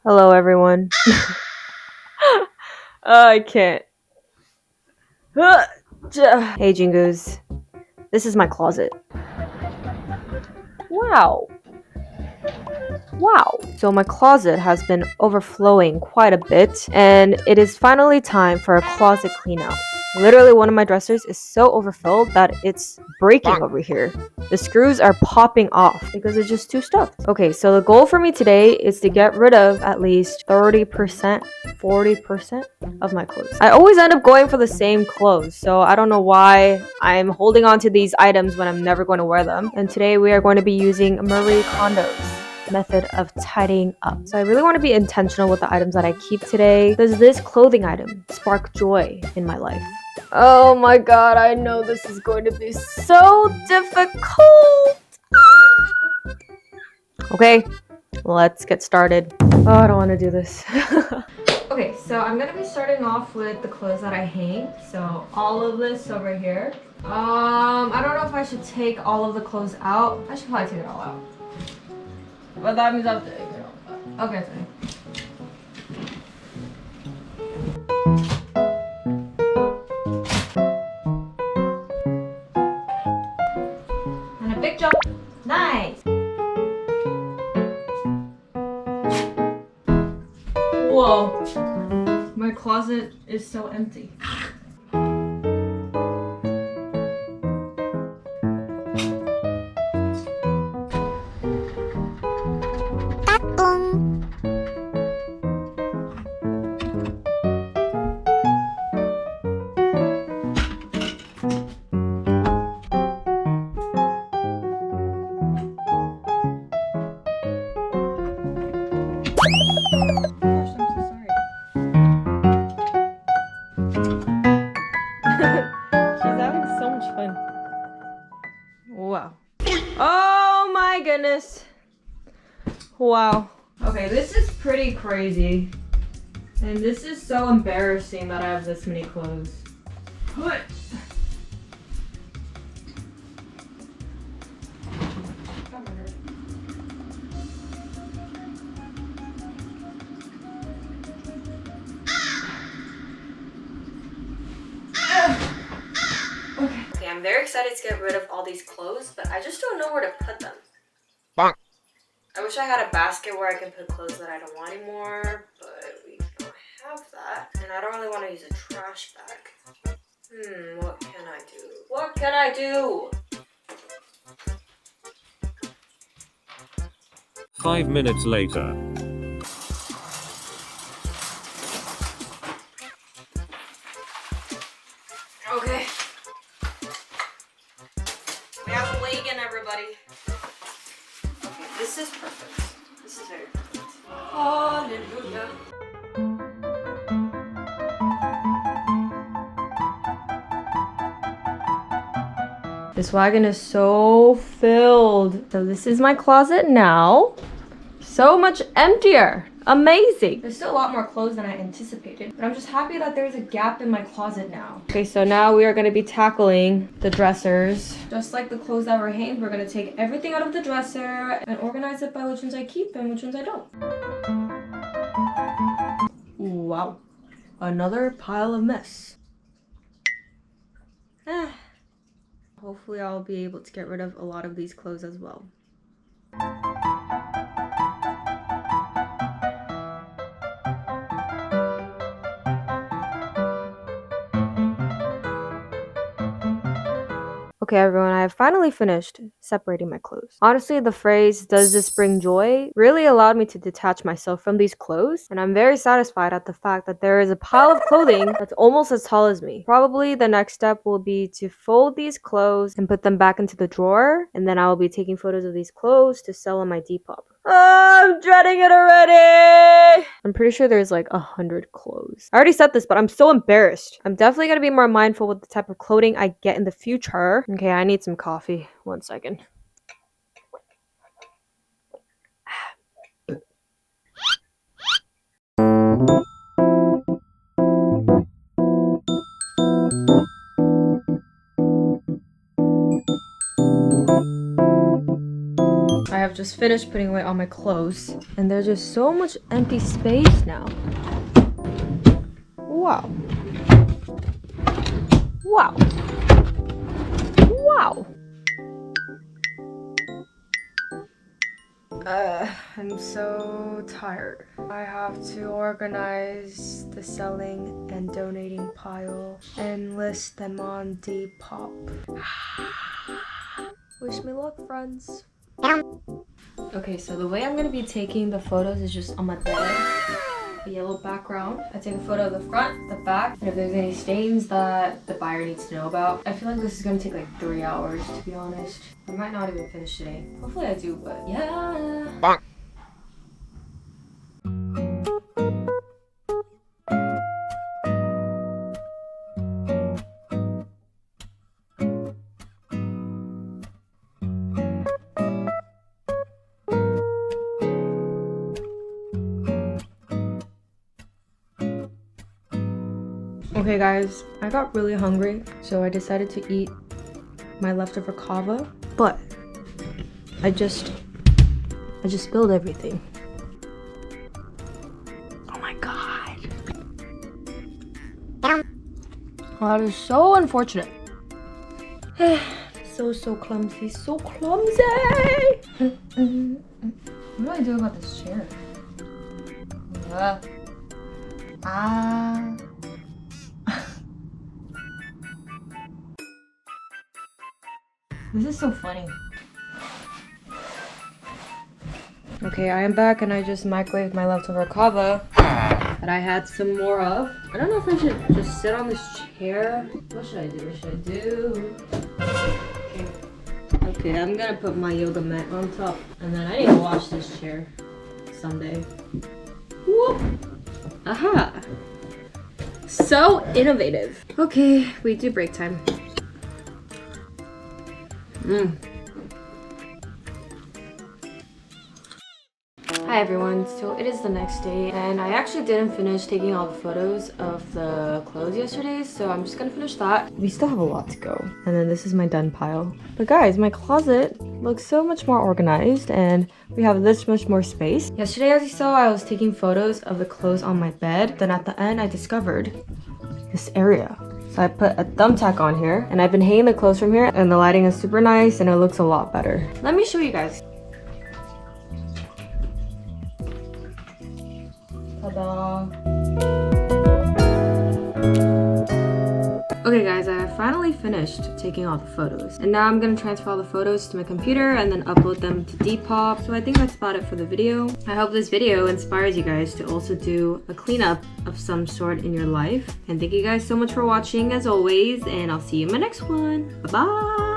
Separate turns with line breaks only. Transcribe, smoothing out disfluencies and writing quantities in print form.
Hello, everyone. I can't. Hey, Jingoos. This is my closet. Wow. Wow. So my closet has been overflowing quite a bit, and it is finally time for a closet clean out. Literally, one of my dressers is so overfilled that it's breaking over here. The screws are popping off because it's just too stuffed. Okay, so the goal for me today is to get rid of at least 30%, 40% of my clothes. I always end up going for the same clothes, so I don't know why I'm holding on to these items when I'm never going to wear them. And today we are going to be using Marie Kondo's method of tidying up. So I really want to be intentional with the items that I keep today. Does this clothing item spark joy in my life? Oh my god, I know this is going to be so difficult. Okay, let's get started. Oh, I don't want to do this. Okay, so I'm gonna be starting off with the clothes that I hang. So all of this over here. I don't know if I should take all of the clothes out. I should probably take it all out. But that means I have to take it out. Okay, fine. And a big jump. Nice. Whoa. My closet is so empty. Wow. Oh my goodness. Wow. Okay, this is pretty crazy. And this is so embarrassing that I have this many clothes. What? Okay, I'm very excited to get rid of all these clothes, but I just don't know where to put them. Bonk. I wish I had a basket where I can put clothes that I don't want anymore, but we don't have that. And I don't really want to use a trash bag. What can I do? What can I do?
5 minutes later.
Okay. We have a wagon, everybody. Okay, this is perfect. This is very perfect. Hallelujah. This wagon is so filled. So this is my closet now. So much emptier. Amazing. There's still a lot more clothes than I anticipated, but I'm just happy that there's a gap in my closet now. Okay, so now we are going to be tackling the dressers. Just like the clothes that were hanged, we're going to take everything out of the dresser and organize it by which ones I keep and which ones I don't. Wow. Another pile of mess. Hopefully I'll be able to get rid of a lot of these clothes as well. Okay, everyone, I have finally finished separating my clothes. Honestly, the phrase, "does this bring joy?" really allowed me to detach myself from these clothes, and I'm very satisfied at the fact that there is a pile of clothing that's almost as tall as me. Probably the next step will be to fold these clothes and put them back into the drawer, and then I will be taking photos of these clothes to sell on my Depop. Oh, I'm dreading it already! I'm pretty sure there's like 100 clothes. I already said this, but I'm so embarrassed. I'm definitely gonna be more mindful with the type of clothing I get in the future. Okay, I need some coffee. 1 second. I have I've just finished putting away all my clothes, and there's just so much empty space now. Wow. Wow. Wow. I'm so tired. I have to organize the selling and donating pile and list them on Depop. Wish me luck, friends. Okay, so the way I'm gonna be taking the photos is just on my bed. A yellow background. I take a photo of the front, the back, and if there's any stains that the buyer needs to know about. I feel like this is gonna take like 3 hours, to be honest. I might not even finish today. Hopefully I do, but yeah. Bonk. Okay guys, I got really hungry, so I decided to eat my leftover kava, but I just spilled everything. Oh my god. Oh, that is so unfortunate. So clumsy, so clumsy. What do I do about this chair? This is so funny. Okay, I am back and I just microwaved my leftover kava that I had some more of. I don't know if I should just sit on this chair. What should I do? What should I do? Okay, I'm gonna put my yoga mat on top and then I need to wash this chair someday. Whoop! Aha! So innovative. Okay, we do break time. Hi everyone, so it is the next day and I actually didn't finish taking all the photos of the clothes yesterday, so I'm just gonna finish that. We still have a lot to go. And then this is my done pile. But guys, my closet looks so much more organized and we have this much more space. Yesterday, as you saw, I was taking photos of the clothes on my bed. Then at the end, I discovered this area. So I put a thumbtack on here and I've been hanging the clothes from here and the lighting is super nice and it looks a lot better. Let me show you guys. Ta-da! Okay guys, I have finally finished taking all the photos. And now I'm gonna transfer all the photos to my computer and then upload them to Depop. So I think that's about it for the video. I hope this video inspires you guys to also do a cleanup of some sort in your life. And thank you guys so much for watching as always, and I'll see you in my next one. Bye-bye!